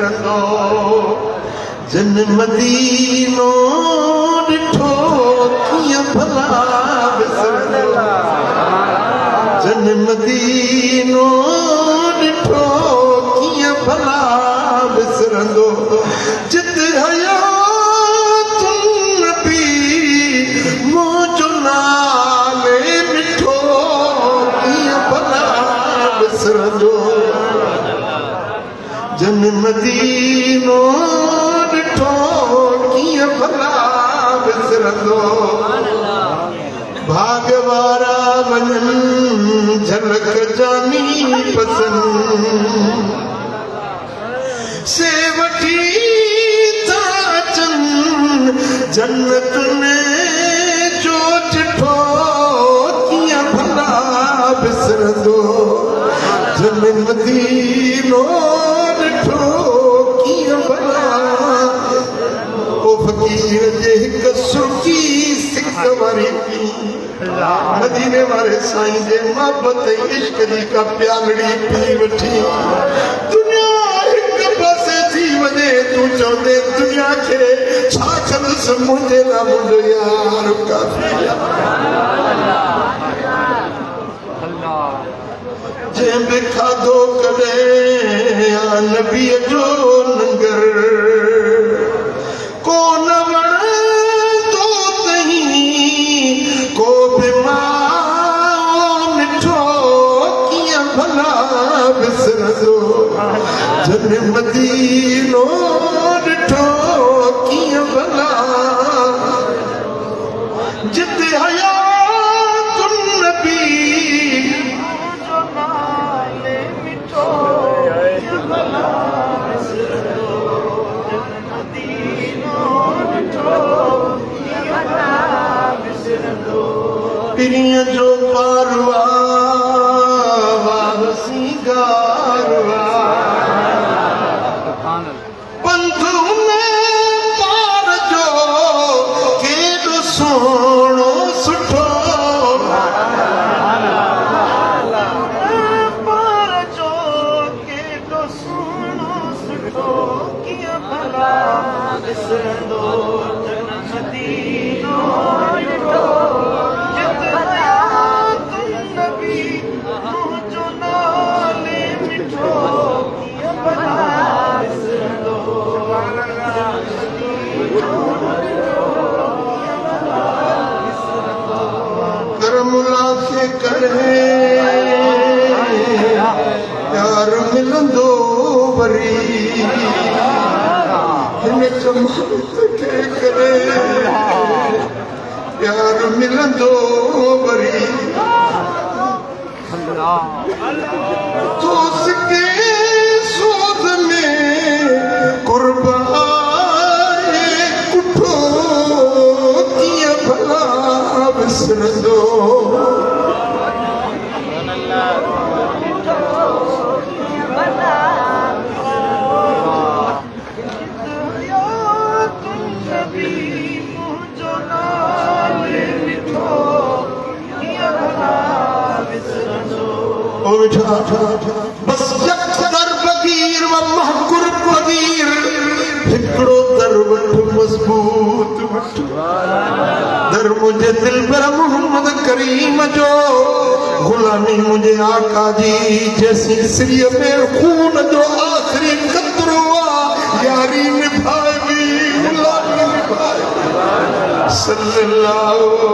विसरंदो जन मदीनो ॾिठो कीअं भला विसरंदो जन मदीनो ॾिठो कीअं भला विसरंदो जित हयातुन नबी मुंहिंजो नाले ॾिठो कीअं भला विसरंदो जन मदीनो ॾिठो कीअं भला विसरंदो भाग वारा वञनि झलक जानी पसंद से वठी था अचनि जन्नतुनि जो ॾिठो कीअं भला विसरंदो जन मदीनो ॾिठो कीअं भला ओ फ़क़ीर जे हिक सुर्खी सिक वारी मदीने वारे साईं जे मोहब्बत इश्क जी का प्यालड़ी पी वठी दुनिया हिक पासे थी वञे तूं चवंदे दुनिया खे छा कंदुसि मुंहिंजे लाइ मुंहिंजो यार काफ़ी जंहिं बि खाधो कॾहिं नबीअ जो लंगर को न वणंदो अथई को बि मां मिठो कीअं भला विसरंदो जन मदीनो ॾिठो कीअं भला जिते हयातुन नबी पिरीअ जो पारवा सिंगारवा पंथ में पार जो केॾो सोहणो सुठो पार जो केॾो सुहिणो सुठो कीअं भला विसरंदो जन मदीनो ॾिठो यार मिलंदो वरी हिन जमात खे करे यार मिलंदो वरी तो सिके सोद में कुर्बाए कुठो कीअं भला विसरंदो बस यकदर फकीर व महकुर फकीर हिकड़ो दर वठ मजबूत वठ दर मुझे दिल पर मोहम्मद करीम जो गुलामी मुझे आका जी जैसी सिरिय में खून जो आखिरी कतरो यारी निभाए भी गुलामी निभाए सल्लल्लाहु